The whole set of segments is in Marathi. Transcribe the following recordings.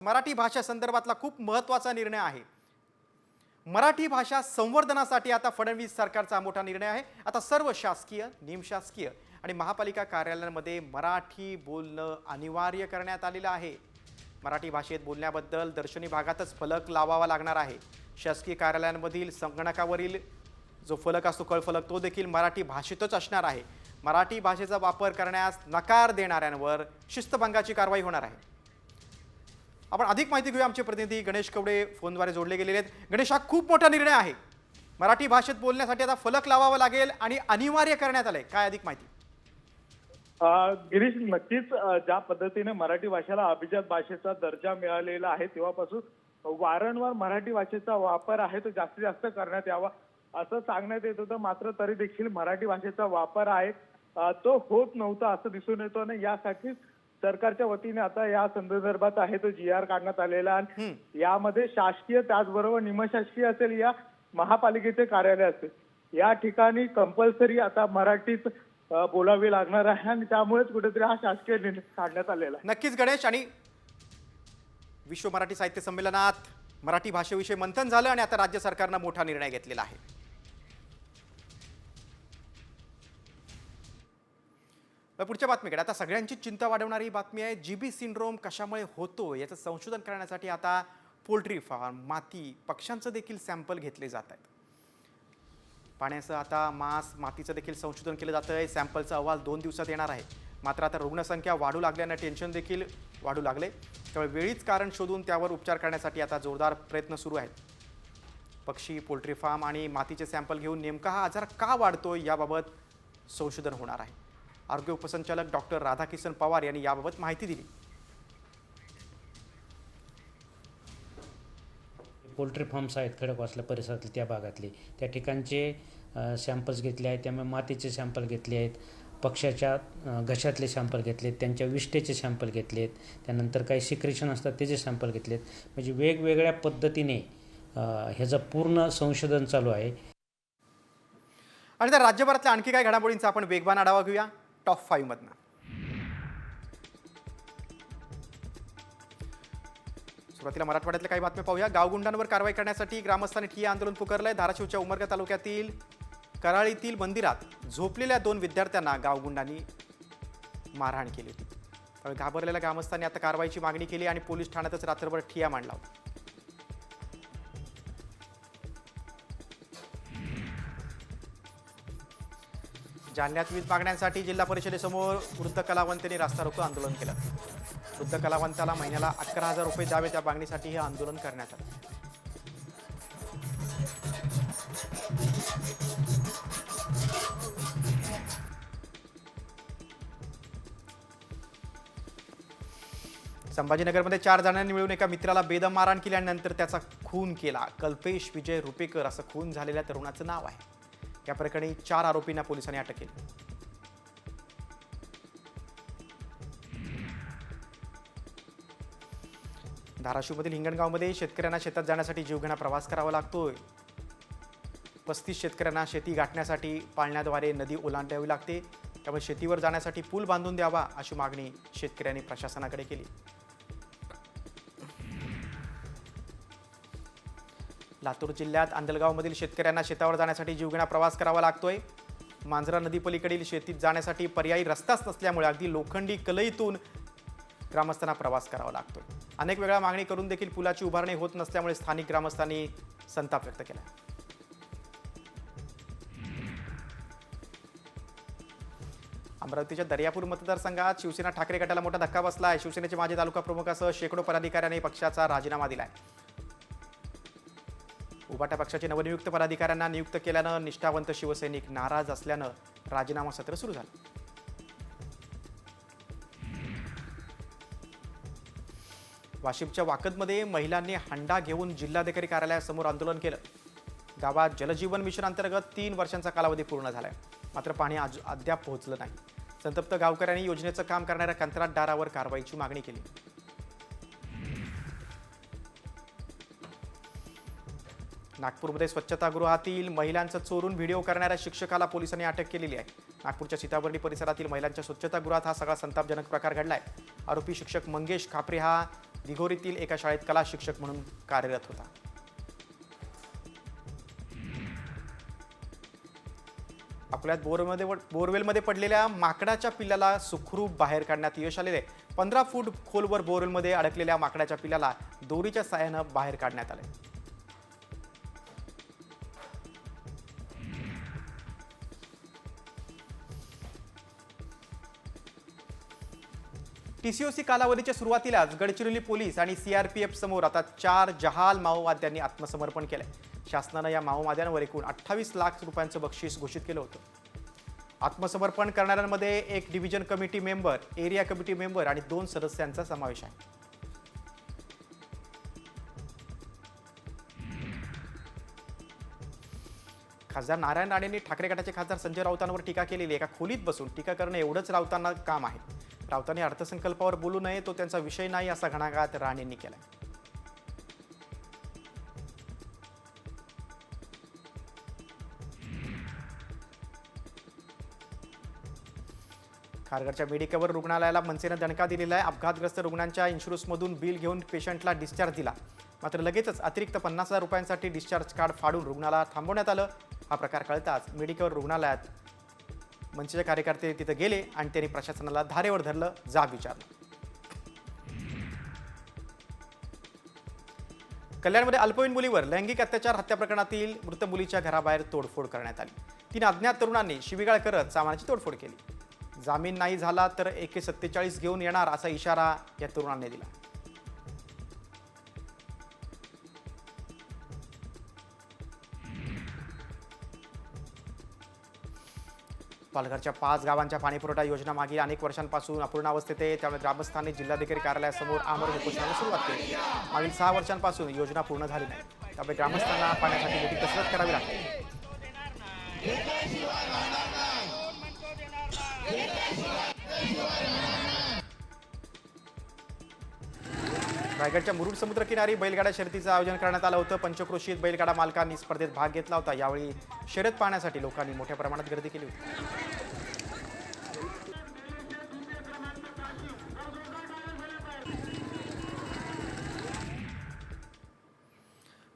मराठी भाषा संदर्भातला खूप महत्त्वाचा निर्णय आहे। मराठी भाषा संवर्धनासाठी आता फडणवीस सरकारचा मोठा निर्णय आहे। आता सर्व शासकीय, निमशासकीय आणि महापालिका कार्यालयांमध्ये मराठी बोलणं अनिवार्य करण्यात आलेलं आहे। मराठी भाषेत बोलण्याबद्दल दर्शनी भागातच फलक लावावा लागणार आहे। शासकीय कार्यालयांमधील संगणकावरील जो फलक असतो, कळफलक, तो देखील मराठी भाषेतच असणार आहे। मराठी भाषेचा वापर करण्यास नकार देणाऱ्यांवर शिस्तभंगाची कारवाई होणार आहे। आपण अधिक माहिती घेऊया। आमचे प्रतिनिधी गणेश कवडे फोनद्वारे जोडले गेलेले आहेत। गणेश, हा खूप मोठा निर्णय आहे। मराठी भाषेत बोलण्यासाठी आता फलक लावावा लागेल आणि अनिवार्य करण्यात आलंय। काय अधिक माहिती? गिरीश, नक्कीच ज्या पद्धतीने मराठी भाषेला अभिजात भाषेचा दर्जा मिळालेला आहे तेव्हापासून वारंवार मराठी भाषेचा वापर आहे तो जास्तीत जास्त करण्यात यावा असं सांगण्यात येत होतं। मात्र तरी देखील मराठी भाषेचा वापर आहे तो होत नव्हता असं दिसून येतो आणि यासाठी सरकारच्या वतीने आता या संदर्भात आहे तो GR काढण्यात आलेला आहे। यामध्ये शासकीय त्याचबरोबर निमशासकीय असेल या महापालिकेचे कार्यालय असेल या ठिकाणी कंपल्सरी आता मराठीत बोलावे लागणार आहे आणि त्यामुळेच कुठेतरी हा शासकीय निर्णय काढण्यात आलेला आहे। नक्कीच गणेश, आणि विश्व मराठी साहित्य संमेलनात मराठी भाषेविषयी मंथन झालं आणि आता राज्य सरकारनं मोठा निर्णय घेतलेला आहे। पुढच्या बातमीकडे आता सगळ्यांची चिंता वाढवणारी बातमी आहे। GB सिंड्रोम कशामुळे होतो याचं संशोधन करण्यासाठी आता पोल्ट्री फार्म, माती, पक्ष्यांचं देखील सॅम्पल घेतले जात आहेत। पाण्याचं आता मांस, मातीचं देखील संशोधन केलं जातं आहे। सॅम्पलचा अहवाल 2 दिवसात येणार आहे। मात्र आता रुग्णसंख्या वाढू लागल्यानं टेन्शन देखील वाढू लागले। त्यामुळे वेळीच कारण शोधून त्यावर उपचार करण्यासाठी आता जोरदार प्रयत्न सुरू आहेत। पक्षी, पोल्ट्री फार्म आणि मातीचे सॅम्पल घेऊन नेमका हा आजार का वाढतोय याबाबत संशोधन होणार आहे। आरोग्य उपसंचालक डॉक्टर राधाकिशन पवार यांनी याबाबत माहिती दिली। पोल्ट्री फार्म्स आहेत खडकवासला परिसरातले, त्या भागातले, त्या ठिकाणचे सॅम्पल्स घेतले आहेत। त्यामुळे मातीचे सॅम्पल घेतले आहेत, पक्ष्याच्या घशातले सॅम्पल घेतले आहेत, त्यांच्या विष्ठेचे सॅम्पल घेतले आहेत, त्यानंतर काही सिक्रेशन असतात त्याचे सॅम्पल घेतले आहेत। म्हणजे वेगवेगळ्या पद्धतीने ह्याचं पूर्ण संशोधन चालू आहे। आणि त्या राज्यभरातल्या आणखी काही घडामोडींचा आपण वेगवान आढावा घेऊया टॉप 5 मधनं। सुरुवातीला मराठवाड्यातल्या काही बातम्या पाहूया। गावगुंडांवर कारवाई करण्यासाठी ग्रामस्थांनी ठिय्या आंदोलन पुकारलंय। धाराशिवच्या उमरगा तालुक्यातील कराळीतील मंदिरात झोपलेल्या 2 विद्यार्थ्यांना गावगुंडांनी मारहाण केली होती। त्यामुळे घाबरलेल्या ग्रामस्थांनी आता कारवाईची मागणी केली आणि पोलीस ठाण्यातच रात्रभर ठिय्या मांडला होता। जालन्यात वीज मागण्यांसाठी जिल्हा परिषदेसमोर वृद्ध कलावंतांनी रास्ता रोको आंदोलन केलं। वृद्ध कलावंताला महिन्याला 11,000 रुपये द्यावे त्या मागणीसाठी हे आंदोलन करण्यात आलं। संभाजीनगरमध्ये 4 जणांनी मिळून एका मित्राला बेदम मारहाण केली आणि नंतर त्याचा खून केला। कल्पेश विजय रुपेकर असं खून झालेल्या तरुणाचं नाव आहे। या प्रकरणी 4 आरोपींना पोलिसांनी अटक केली। धाराशिवमधील हिंगणगावमध्ये शेतकऱ्यांना शेतात जाण्यासाठी जीवघेणा प्रवास करावा लागतोय। 35 शेतकऱ्यांना शेती गाठण्यासाठी पाळण्याद्वारे नदी ओलांडावी लागते। त्यामुळे शेतीवर जाण्यासाठी पूल बांधून द्यावा अशी मागणी शेतकऱ्यांनी प्रशासनाकडे केली। लातूर जिल्ह्यात अंधलगावमधील शेतकऱ्यांना शेतावर जाण्यासाठी जीवघेणा प्रवास करावा लागतोय। मांजरा नदीपलीकडील शेतीत जाण्यासाठी पर्यायी रस्ताच नसल्यामुळे अगदी लोखंडी कलईतून ग्रामस्थांना प्रवास करावा लागतोय। अनेक वेळा मागणी करून देखील पुलाची उभारणी होत नसल्यामुळे स्थानिक ग्रामस्थांनी संताप व्यक्त केला। अमरावतीच्या दर्यापूर मतदारसंघात शिवसेना ठाकरे गटाला मोठा धक्का बसला आहे। शिवसेनेचे माजी तालुका प्रमुखासह शेकडो पदाधिकाऱ्यांनी पक्षाचा राजीनामा दिलाय। उभाटा पक्षाचे नवनियुक्त पदाधिकाऱ्यांना नियुक्त केल्यानं निष्ठावंत शिवसैनिक नाराज असल्यानं राजीनामा सत्र सुरू झालं। वाशिमच्या वाकदमध्ये महिलांनी हंडा घेऊन जिल्हाधिकारी कार्यालयासमोर आंदोलन केलं। गावात जलजीवन मिशन अंतर्गत 3 वर्षांचा कालावधी पूर्ण झालाय, मात्र पाणी अद्याप पोहोचलं नाही। संतप्त गावकऱ्यांनी योजनेचं काम करणाऱ्या कंत्राटदारावर कारवाईची मागणी केली। नागपूरमध्ये स्वच्छतागृहातील महिलांचा चोरून व्हिडिओ करणाऱ्या शिक्षकाला पोलिसांनी अटक केलेली आहे। नागपूरच्या सीताबर्डी परिसरातील महिलांच्या स्वच्छतागृहात हा सगळा संतापजनक प्रकार घडलाय। आरोपी शिक्षक मंगेश खापरे हा दिघोरीतील एका शाळेत कला शिक्षक म्हणून कार्यरत होता. अकोल्यात बोरवेलमध्ये पडलेल्या माकडाच्या पिल्लाला सुखरूप बाहेर काढण्यात यश आलेले. 15 फूट खोलवर बोरवेलमध्ये अडकलेल्या माकडाच्या पिल्लाला दोरीच्या साहाय्यानं बाहेर काढण्यात आले. टीसीओसी कालावधीच्या सुरुवातीलाच गडचिरोली पोलीस आणि सीआरपीएफ समोर आता 4 जहाल माओवाद्यांनी आत्मसमर्पण केलंय. शासनानं या माओवाद्यांवर एकूण 28 लाख रुपयांचं बक्षीस घोषित केलं होतं. आत्मसमर्पण करणाऱ्यांमध्ये एक division committee member, area committee member आणि 2 सदस्यांचा समावेश आहे. खासदार नारायण राणेंनी ठाकरे गटाचे खासदार संजय राऊतांवर टीका केलेली. एका खोलीत बसून टीका करणं एवढंच राऊतांना काम आहे. राऊतांनी अर्थसंकल्पावर बोलू नये, तो त्यांचा विषय नाही असा घणाघात राणेंनी केलाय. खारघरच्या मेडिकवर रुग्णालयाला मनसेनं दणका दिलेला आहे. अपघातग्रस्त रुग्णांच्या इन्शुरन्समधून बिल घेऊन पेशंटला डिस्चार्ज दिला. मात्र लगेचच अतिरिक्त 50,000 रुपयांसाठी डिस्चार्ज कार्ड फाडून रुग्णाला थांबवण्यात आलं. हा प्रकार कळताच मेडिकवर रुग्णालयात मनसेचे कार्यकर्ते तिथं गेले आणि त्यांनी प्रशासनाला धारेवर धरलं, जाब विचारलं. कल्याणमध्ये अल्पवयीन मुलीवर लैंगिक अत्याचार हत्या प्रकरणातील मृत मुलीच्या घराबाहेर तोडफोड करण्यात आली. 3 अज्ञात तरुणांनी शिवीगाळ करत सामानाची तोडफोड केली. जामीन नाही झाला तर AK-47 घेऊन येणार असा इशारा या तरुणांनी दिला. पालघरच्या 5 गावांच्या पाणीपुरवठा योजना मागील अनेक वर्षांपासून अपूर्णावस्थेत आहे. त्यामुळे ग्रामस्थांनी जिल्हाधिकारी कार्यालयासमोर आमरण उपोषणाला सुरुवात केली. मागील 6 वर्षांपासून योजना पूर्ण झाली नाही. त्यामुळे ग्रामस्थांना पाण्यासाठी मोठी कसरत करावी लागते. रायगडच्या मुरुड समुद्रकिनारी बैलगाडा शर्यतीचं आयोजन करण्यात आलं होतं. पंचक्रोशीत बैलगाडा मालकांनी स्पर्धेत भाग घेतला होता. यावेळी शर्यत पाहण्यासाठी लोकांनी मोठ्या प्रमाणात गर्दी केली होती.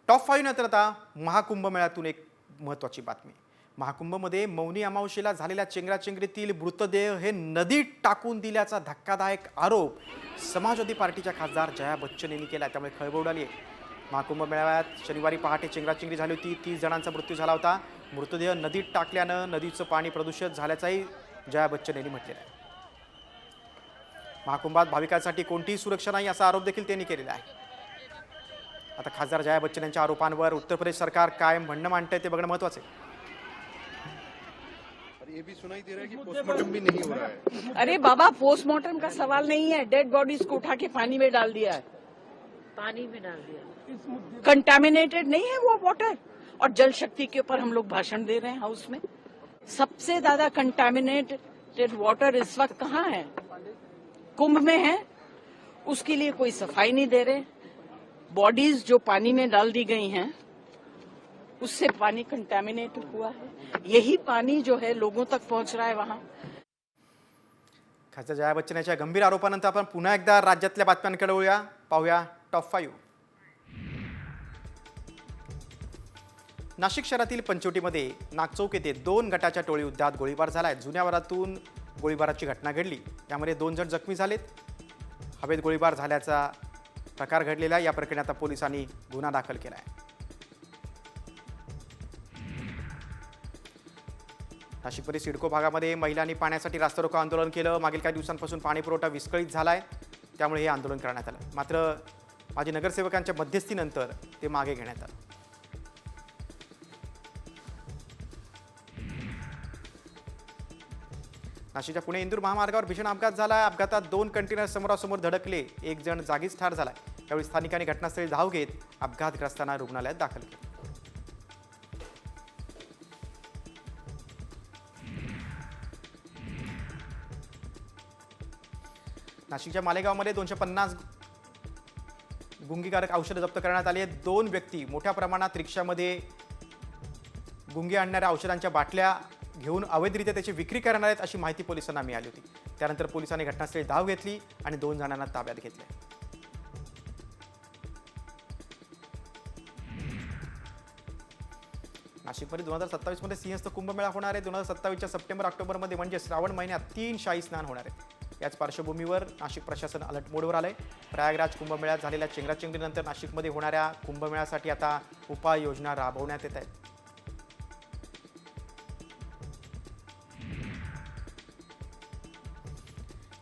टॉप 5 नंतर आता महाकुंभमेळ्यातून एक महत्त्वाची बातमी. महाकुंभमध्ये मौनी अमावस्येला झालेल्या चेंगराचेंगरीतील मृतदेह हे नदीत टाकून दिल्याचा धक्कादायक आरोप समाजवादी पार्टीच्या खासदार जया बच्चन यांनी केला. त्यामुळे खळबळ उडाली आहे. महाकुंभ मेळाव्यात शनिवारी पहाटे चेंगराचेंगरी झाली होती. 30 जणांचा मृत्यू झाला होता. मृतदेह नदीत टाकल्यानं नदीचं पाणी प्रदूषित झाल्याचंही जया बच्चन यांनी म्हटलेलं आहे. महाकुंभात भाविकांसाठी कोणतीही सुरक्षा नाही असा आरोप देखील त्यांनी केलेला आहे. आता खासदार जया बच्चन यांच्या आरोपांवर उत्तर प्रदेश सरकार काय म्हणणं मांडतंय ते बघणं महत्त्वाचं आहे. ये भी सुनाई दे रहा है कि पोस्टमार्टम भी नहीं हो रहा है. अरे बाबा, पोस्टमार्टम का सवाल नहीं है. डेड बॉडीज को उठा के पानी में डाल दिया है. पानी में डाल दिया. कंटामिनेटेड नहीं है वो वाटर. और जल शक्ति के ऊपर हम लोग भाषण दे रहे हैं हाउस में. सबसे ज्यादा कंटामिनेटेड वाटर इस वक्त कहाँ है? कुंभ में है. उसके लिए कोई सफाई नहीं दे रहे. बॉडीज जो पानी में डाल दी गई हैं उससे पानी कंटामिनेट हुआ है. यही पानी जो है लोगों तक पहुंच रहा है वहां. खासदार जया बच्चन यांच्या गंभीर आरोपानंतर आपण पुन्हा एकदा राज्यातल्या बातम्यांकडे वळूया. पाहूया टॉप 5. नाशिक शहरातील पंचवटीमध्ये नागचौक येथे 2 गटाच्या टोळी युद्धात गोळीबार झालाय. जुन्या वरातून गोळीबाराची घटना घडली. त्यामध्ये 2 जण जखमी झालेत. हवेत गोळीबार झाल्याचा प्रकार घडलेला. या प्रकरणी आता पोलिसांनी गुन्हा दाखल केला आहे. नाशिकमध्ये सिडको भागामध्ये महिलांनी पाण्यासाठी रास्तारोको आंदोलन केलं. मागील काही दिवसांपासून पाणी पुरवठा विस्कळीत झालाय. त्यामुळे हे आंदोलन करण्यात आलं. मात्र माजी नगरसेवकांच्या मध्यस्थीनंतर ते मागे घेण्यात आलं. नाशिकच्या पुणे इंदूर महामार्गावर भीषण अपघात झाला. अपघातात 2 कंटेनर समोरासमोर धडकले. 1 जण जागीच ठार झालाय. त्यावेळी स्थानिकांनी घटनास्थळी धाव घेत अपघातग्रस्तांना रुग्णालयात दाखल केलं. नाशिकच्या मालेगावमध्ये 250 गुंगीकारक औषधं जप्त करण्यात आली आहेत. 2 व्यक्ती मोठ्या प्रमाणात रिक्षामध्ये गुंगी आणणाऱ्या औषधांच्या बाटल्या घेऊन अवैधरित्या त्याची विक्री करणार आहेत अशी माहिती पोलिसांना मिळाली होती. त्यानंतर पोलिसांनी घटनास्थळी धाव घेतली आणि 2 जणांना ताब्यात घेतले. नाशिकमध्ये 2027मध्ये सिंहस्थ कुंभमेळा होणार आहे. 2027च्या सप्टेंबर ऑक्टोबरमध्ये म्हणजे श्रावण महिन्यात 3 शाही स्नान होणार आहेत. याच पार्श्वभूमीवर नाशिक प्रशासन अलर्ट मोडवर आलंय. प्रयागराज कुंभमेळ्यात झालेल्या चेंगराचेंगरीनंतर नाशिकमध्ये होणाऱ्या कुंभमेळ्यासाठी आता उपाययोजना राबवण्यात येत आहेत.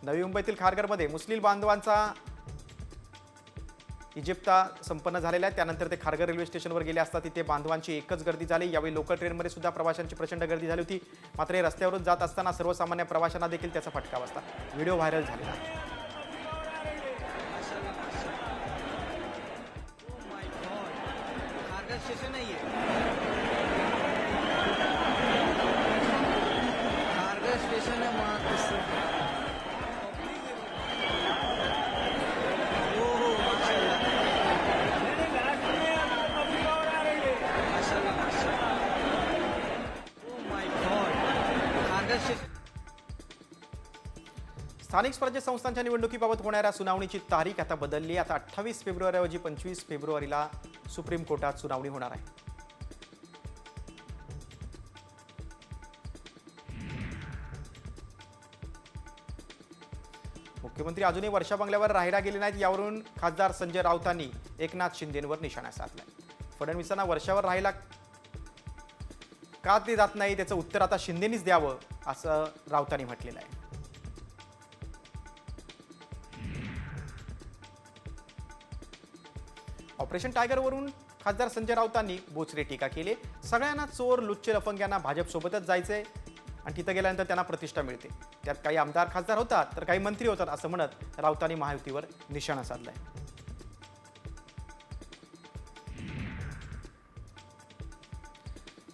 नवी मुंबईतील खारघरमध्ये मुस्लिम बांधवांचा इजिप्ता संपन्न झालेला आहे. त्यानंतर ते खारघर रेल्वे स्टेशनवर गेले असता तिथे बांधवांची एकच गर्दी झाली. यावेळी लोकल ट्रेनमध्ये सुद्धा प्रवाशांची प्रचंड गर्दी झाली होती. मात्र हे रस्त्यावरून जात असताना सर्वसामान्य प्रवाशांना देखील त्याचा फटका बसला. व्हिडिओ व्हायरल झालेला आहे. स्टेशन है ये खारघर स्टेशन है वहाँ स्थानिक स्वराज्य संस्थांच्या निवडणुकीबाबत होणाऱ्या सुनावणीची तारीख आता बदलली. आता 28 फेब्रुवारीऐवजी 25 फेब्रुवारीला सुप्रीम कोर्टात सुनावणी होणार आहे. मुख्यमंत्री अजूनही वर्षा बंगल्यावर राहायला गेले नाहीत. यावरून खासदार संजय राऊतांनी एकनाथ शिंदेंवर निशाणा साधलाय. फडणवीसांना वर्षावर राहायला का ते जात नाही त्याचं उत्तर आता शिंदेनीच द्यावं असं राऊतांनी म्हटलेलं आहे. ऑपरेशन टायगरवरून खासदार संजय राऊतांनी बोचरी टीका केली. सगळ्यांना चोर लुच्चे लफंग्यांना भाजपसोबतच जायचंय आणि तिथं गेल्यानंतर त्यांना प्रतिष्ठा मिळते. त्यात काही आमदार खासदार होतात तर काही मंत्री होतात असं म्हणत राऊतांनी महायुतीवर निशाणा साधलाय.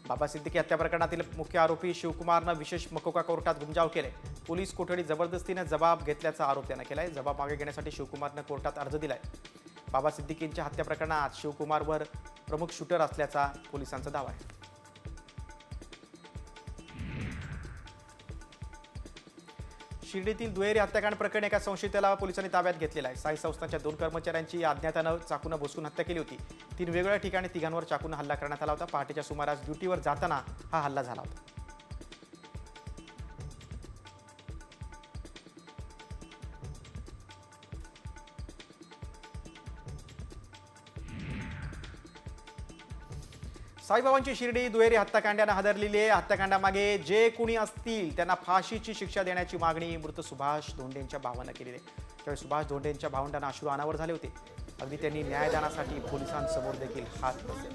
बाबा सिद्दीकी हत्या प्रकरणातील मुख्य आरोपी शिवकुमारनं विशेष मकोका कोर्टात घुमजाव केले. पोलीस कोठडी जबरदस्तीने जबाब घेतल्याचा आरोप त्यानं केलाय. जबाब मागे घेण्यासाठी शिवकुमारनं कोर्टात अर्ज दिलाय. बाबा सिद्दीकींच्या हत्या प्रकरणात शिवकुमारवर प्रमुख शूटर असल्याचा पोलिसांचा दावा आहे. शिर्डीतील दुहेरी हत्याकांड प्रकरणी एका संशयिताला पोलिसांनी ताब्यात घेतलेला आहे. साई संस्थांच्या 2 कर्मचाऱ्यांची अज्ञातानं चाकूनं भोसकून हत्या केली होती. 3 वेगवेगळ्या ठिकाणी तिघांवर चाकूनं हल्ला करण्यात आला होता. पहाटेच्या सुमारास ड्युटीवर जाताना हा हल्ला झाला होता. साईबाबांची शिर्डी दुहेरी हत्याकांडानं हादरलेली आहे. हत्याकांडामागे जे कुणी असतील त्यांना फाशीची शिक्षा देण्याची मागणी मृत सुभाष धोंडेंच्या भावानं केलेली आहे. त्यावेळी सुभाष धोंडेंच्या भावंडांना अश्रू अनावर झाले होते. अगदी त्यांनी न्यायदानासाठी पोलिसांसमोर देखील हात बसले.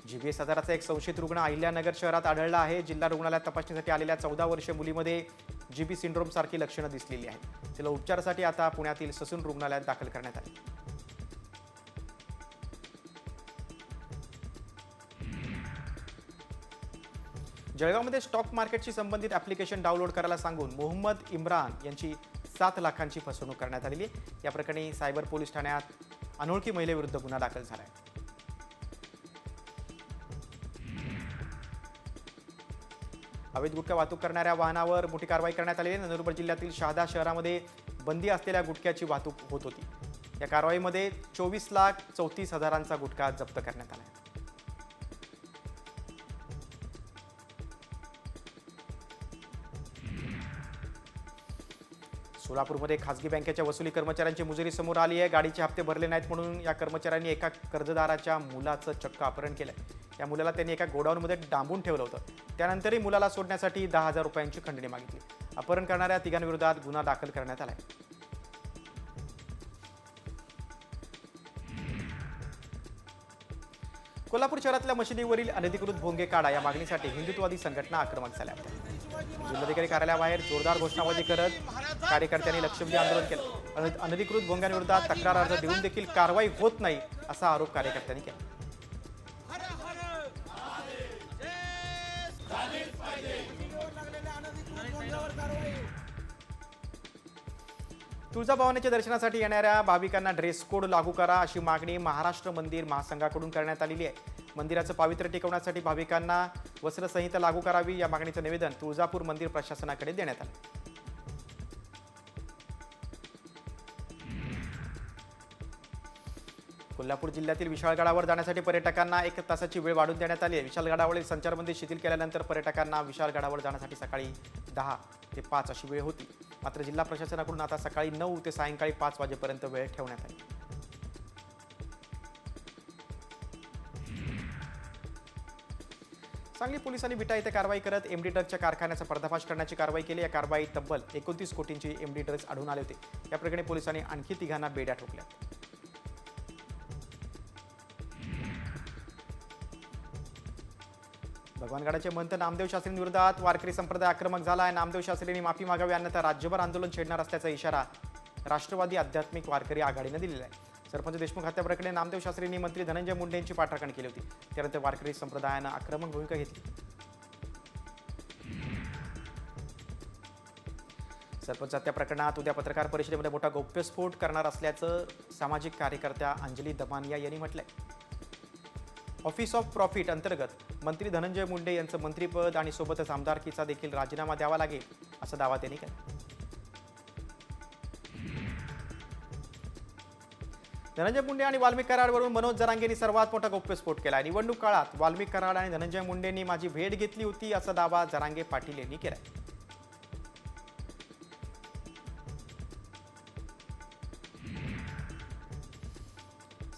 जीबीएस आजाराचा एक संशयित रुग्ण अहिल्यानगर शहरात आढळला आहे. जिल्हा रुग्णालयात तपासणीसाठी आलेल्या 14 वर्षीय मुलीमध्ये जीबी सिंड्रोम सारखी लक्षणं दिसलेली आहेत. तिला उपचारासाठी आता पुण्यातील ससून रुग्णालयात दाखल करण्यात आले. जळगावमध्ये स्टॉक मार्केटशी संबंधित ॲप्लिकेशन डाउनलोड करायला सांगून मोहम्मद इम्रान यांची 7 लाखांची फसवणूक करण्यात आलेली आहे. या प्रकरणी सायबर पोलीस ठाण्यात अनोळखी महिलेविरुद्ध गुन्हा दाखल झाला आहे. अवैध गुटखा वाहतूक करणाऱ्या वाहनावर मोठी कारवाई करण्यात आली आहे. नंदुरबार जिल्ह्यातील शहादा शहरामध्ये बंदी असलेल्या गुटख्याची वाहतूक होत होती. या कारवाईमध्ये 24,34,000चा गुटखा जप्त करण्यात आला आहे. सोलापूरमध्ये खासगी बँकेच्या वसुली कर्मचाऱ्यांची मुजरी समोर आली आहे. गाडीचे हप्ते भरले नाहीत म्हणून या कर्मचाऱ्यांनी एका कर्जदाराच्या मुलाचं चक्क अपहरण केलंय. या मुलाला त्यांनी एका गोडाऊनमध्ये डांबून ठेवलं होतं. त्यानंतरही मुलाला सोडण्यासाठी 10,000 रुपयांची खंडणी मागितली. अपहरण करणाऱ्या तिघांविरोधात गुन्हा दाखल करण्यात आलाय. कोल्हापूर शहरातल्या मशिदीवरील अनधिकृत भोंगे काढा या मागणीसाठी हिंदुत्ववादी संघटना आक्रमक झाल्या आहेत. जिल्हाधिकारी कार्यालयाबाहेर जोरदार घोषणाबाजी करत कार्यकर्त्यांनी लक्षवेधी आंदोलन केलं. अनधिकृत भोंग्यांविरोधात तक्रार अर्ज देऊन देखील कारवाई होत नाही असा आरोप कार्यकर्त्यांनी केला. तुळजाभवानीच्या दर्शनासाठी येणाऱ्या भाविकांना ड्रेस कोड लागू करा अशी मागणी महाराष्ट्र मंदिर महासंघाकडून करण्यात आलेली आहे. मंदिराचं पावित्र्य टिकवण्यासाठी भाविकांना वस्त्रसंहिता लागू करावी या मागणीचं निवेदन तुळजापूर मंदिर प्रशासनाकडे देण्यात आलं. कोल्हापूर जिल्ह्यातील विशाळगडावर जाण्यासाठी पर्यटकांना 1 तासाची वेळ वाढवून देण्यात आली आहे. विशाळगडावरील संचारबंदी शिथिल केल्यानंतर पर्यटकांना विशाळगडावर जाण्यासाठी सकाळी 10 ते 5 अशी वेळ होती. मात्र जिल्हा प्रशासनाकडून आता सकाळी 9 ते सायंकाळी 5 वाजेपर्यंत वेळ ठेवण्यात आली. सांगली पोलिसांनी विटा येथे कारवाई करत एमडी ड्रग्जच्या कारखान्याचा पर्दाफाश करण्याची कारवाई केली. या कारवाईत तब्बल 29 कोटींची एमडी ड्रग्ज आढळून आले होते. या प्रकरणी पोलिसांनी आणखी 3 बेड्या ठोकल्या. भगवानगडाचे महंत नामदेव शास्त्रींविरोधात वारकरी संप्रदाय आक्रमक झाला आहे. नामदेव शास्त्रींनी माफी मागावी अन्यथा राज्यभर आंदोलन छेडणार असल्याचा इशारा राष्ट्रवादी आध्यात्मिक वारकरी आघाडीने दिलेला आहे. सरपंच देशमुख हत्याप्रकरणी नामदेव शास्त्रींनी मंत्री धनंजय मुंडे यांची पाठराखण केली होती. त्यानंतर वारकरी संप्रदायानं आक्रमक भूमिका घेतली. सरपंच हत्या प्रकरणात उद्या पत्रकार परिषदेमध्ये मोठा गौप्यस्फोट करणार असल्याचं सामाजिक कार्यकर्त्या अंजली दमानिया यांनी म्हटलंय. ऑफिस ऑफ प्रॉफिट अंतर्गत मंत्री धनंजय मुंडे यांचं मंत्रिपद आणि सोबतच आमदारकीचा देखील राजीनामा द्यावा लागेल असा दावा त्यांनी केला. धनंजय मुंडे आणि वाल्मिक कराडवरून मनोज जरांगेंनी सर्वात मोठा गौप्यस्फोट केला. निवडणूक काळात वाल्मिक कराड आणि धनंजय मुंडेंनी माझी भेट घेतली होती असा दावा जरांगे पाटील यांनी केला.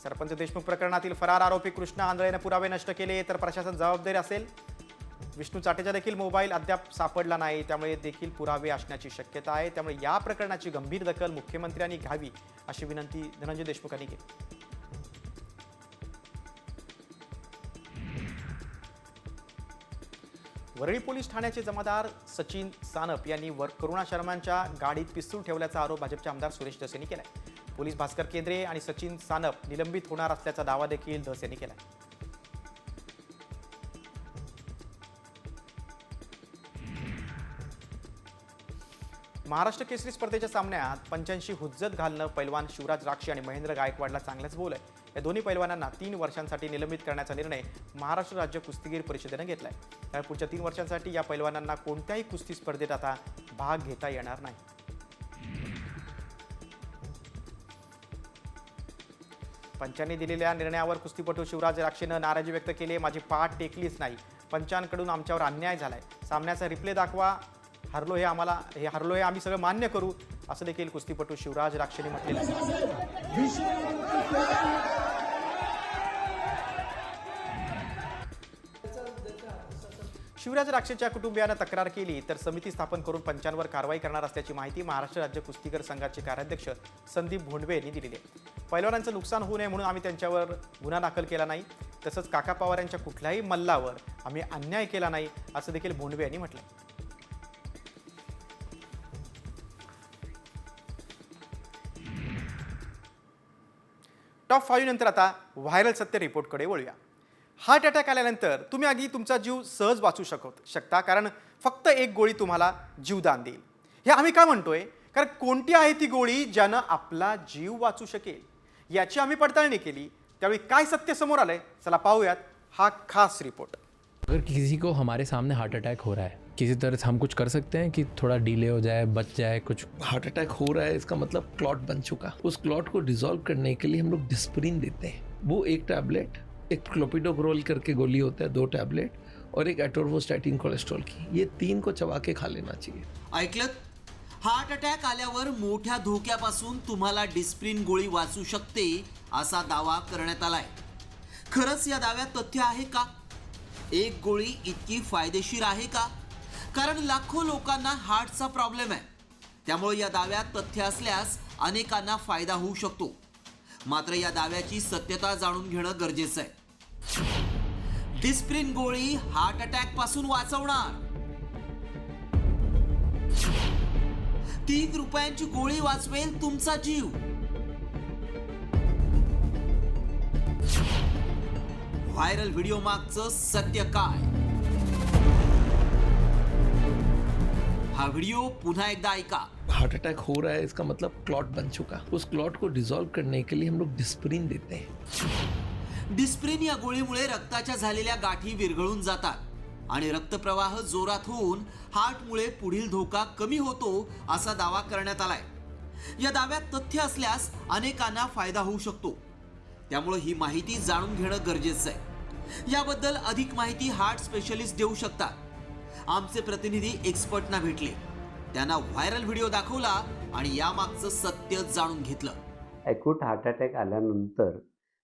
सरपंच देशमुख प्रकरणातील फरार आरोपी कृष्णा आंधळेने पुरावे नष्ट केले तर प्रशासन जबाबदारी असेल. विष्णू चाटेचा देखील मोबाईल अद्याप सापडला नाही, त्यामुळे देखील पुरावे असण्याची शक्यता आहे. त्यामुळे या प्रकरणाची गंभीर दखल मुख्यमंत्र्यांनी घ्यावी अशी विनंती धनंजय देशमुखांनी केली. वरळी पोलीस ठाण्याचे जमादार सचिन सानप यांनी करुणा शर्मांच्या गाडीत पिस्तूल ठेवल्याचा आरोप भाजपचे आमदार सुरेश धस यांनी केलाय. पोलीस भास्कर केंद्रे आणि सचिन सानप निलंबित होणार असल्याचा दावा देखील धस यांनी केला. महाराष्ट्र केसरी स्पर्धेच्या सामन्यात पंचांशी हुज्जत घालणं पैलवान शिवराज राक्षी आणि महेंद्र गायकवाडला चांगलंच बोल आहे. या दोन्ही पैलवानांना 3 वर्षांसाठी निलंबित करण्याचा निर्णय महाराष्ट्र राज्य कुस्तीगीर परिषदेनं घेतलाय. त्यामुळे पुढच्या 3 वर्षांसाठी या पैलवानांना कोणत्याही कुस्ती स्पर्धेत आता भाग घेता येणार नाही. पंचांनी दिलेल्या निर्णयावर कुस्तीपटू शिवराज राक्षीनं नाराजी व्यक्त केली. माझी पाठ टेकलीच नाही, पंचांकडून आमच्यावर अन्याय झालाय, सामन्याचा रिप्ले दाखवा, हरलो हे आम्ही सगळं मान्य करू असं देखील कुस्तीपटू शिवराज राक्षींनी म्हटलेलं आहे. शिवराज राक्षींच्या कुटुंबियानं तक्रार केली तर समिती स्थापन करून पंचांवर कारवाई करणार असल्याची माहिती महाराष्ट्र राज्य कुस्तीगीर संघाचे कार्याध्यक्ष संदीप भोंडवे यांनी दिलेली आहे. पैलवानांचं नुकसान होऊ नये म्हणून आम्ही त्यांच्यावर गुन्हा दाखल केला नाही, तसंच काका पवार यांच्या कुठल्याही मल्लावर आम्ही अन्याय केला नाही असं देखील भोंडवे यांनी म्हटलंय. टॉप 5 नंतर आता व्हायरल सत्य रिपोर्टकडे वळूया. हार्ट अटॅक आल्यानंतर तुम्ही अगदी तुमचा जीव सहज वाचू शकता, कारण फक्त एक गोळी तुम्हाला जीवदान देईल. हे आम्ही काय म्हणतोय, कारण कोणती आहे ती गोळी ज्यानं आपला जीव वाचू शकेल याची आम्ही पडताळणी केली. त्यावेळी काय सत्य समोर आलंय, चला पाहूयात हा खास रिपोर्ट. अगर किसी को हमारे सामने हार्ट अटैक हो रहा है, किसी तरह से हम कुछ कर सकते हैं कि थोड़ा डिले हो जाए, बच जाए कुछ? हार्ट अटैक हो रहा है इसका मतलब क्लॉट बन चुका. उस क्लॉट को डिसॉल्व करने के लिए हम लोग डिस्प्रिन देते हैं. वो एक टैबलेट, एक क्लोपिडोग्रोल करके गोली होता है 2 टैबलेट, और एक एटोर्वोस्टैटिन कोलेस्ट्रॉल की, ये 3 को चबा के खा लेना चाहिए. ऐकलत? हार्ट अटॅक आल्यावर मोठ्या धोक्यापासून तुम्हाला डिस्प्रिन गोळी वाचू शकते असा दावा करण्यात आलाय. खरंच या दाव्यात तथ्य आहे का? एक गोळी इतकी फायदेशीर आहे का? कारण लाखो लोकांना हार्टचा प्रॉब्लेम आहे, त्यामुळे या दाव्यात तथ्य असल्यास अनेकांना फायदा होऊ शकतो. मात्र या दाव्याची सत्यता जाणून घेणं गरजेचं आहे. डिस्प्रिन गोळी हार्ट अटॅक पासून वाचवणार. 3 रुपयांची गोळी वाचवेल तुमचा जीव. व्हायरल व्हिडिओ मागचं सत्य काय? हा व्हिडिओ पुन्हा एकदा ऐका. हार्ट अटैक हो रहा है इसका मतलब क्लॉट बन चुका. उस क्लॉट को डिसॉल्व करने के लिए हम लोग डिस्प्रिन देते हैं. डिस्प्रिन या गोळीमुळे रक्ताच्या झालेल्या गाठी विरघळून जातात आणि रक्तप्रवाह जोरात होऊन हार्टमुळे पुढील धोका कमी होतो असा दावा करण्यात आलाय. या दाव्यात तथ्य असल्यास अनेकांना फायदा होऊ शकतो, त्यामुळे ही माहिती जाणून घेणं गरजेचं आहे. याबद्दल अधिक माहिती हार्ट स्पेशलिस्ट देऊ शकतात. आमचे प्रतिनिधी एक्सपर्टना भेटले, त्यांना व्हायरल व्हिडिओ दाखवला आणि यामागचं सत्य जाणून घेतलं. ॲक्यूट हार्ट अटॅक आल्यानंतर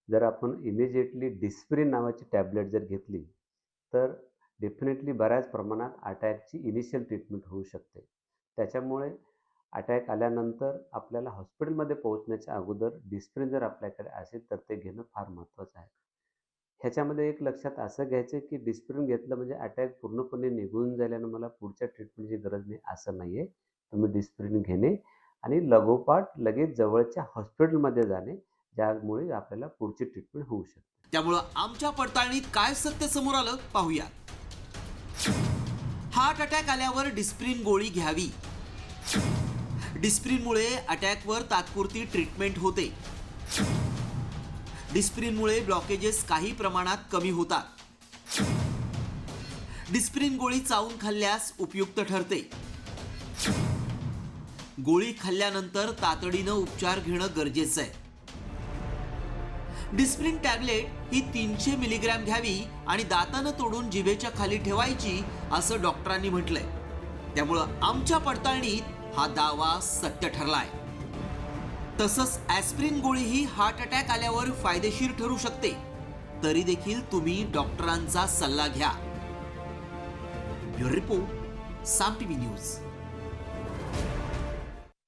जर आपण इमिजिएटली डिस्प्रिन नावाची टॅबलेट जर घेतली तर डेफिनेटली बऱ्याच प्रमाणात अटॅकची इनिशियल ट्रीटमेंट होऊ शकते. त्याच्यामुळे अटॅक आल्यानंतर आपल्याला हॉस्पिटलमध्ये पोहोचण्याच्या अगोदर डिस्प्रिन जर आपल्याकडे असेल तर ते घेणं फार महत्त्वाचं आहे. ह्याच्यामध्ये एक लक्षात असं घ्यायचं की डिस्प्रिन घेतलं म्हणजे अटॅक पूर्णपणे निघून जाईल आणि मला पुढच्या ट्रीटमेंटची गरज नाही असं नाही आहे. तुम्ही डिस्प्रिन घेणे आणि लगोपाठ लगेच जवळच्या हॉस्पिटलमध्ये जाणे, ज्यामुळे आपल्याला पुढची ट्रीटमेंट होऊ शकते. त्यामुळं आमच्या पडताळणीत काय सत्य समोर आलं पाहूया. हार्ट अटॅक आल्यावर डिस्प्रिन गोळी घ्यावी. डिस्प्रिनमुळे अटॅकवर तात्पुरती ट्रीटमेंट होते. डिस्प्रिनमुळे ब्लॉकेजेस काही प्रमाणात कमी होतात. डिस्प्रिन गोळी चावून खाल्ल्यास उपयुक्त ठरते. गोळी खाल्ल्यानंतर तातडीनं उपचार घेणं गरजेचं आहे. डिस्प्रिन टॅबलेट ही 300 मिलीग्रॅम घ्यावी आणि दातानं तोडून जिभेच्या खाली ठेवायची असं डॉक्टरांनी म्हटलंय. त्यामुळं आमच्या पडताळणीत हा दावा सत्य ठरलाय. तसंच ॲस्प्रिन गोळी ही हार्ट अटॅक आल्यावर फायदेशीर ठरू शकते, तरी देखील तुम्ही डॉक्टरांचा सल्ला घ्या. ब्युरो रिपोर्ट, साम टीव्ही न्यूज.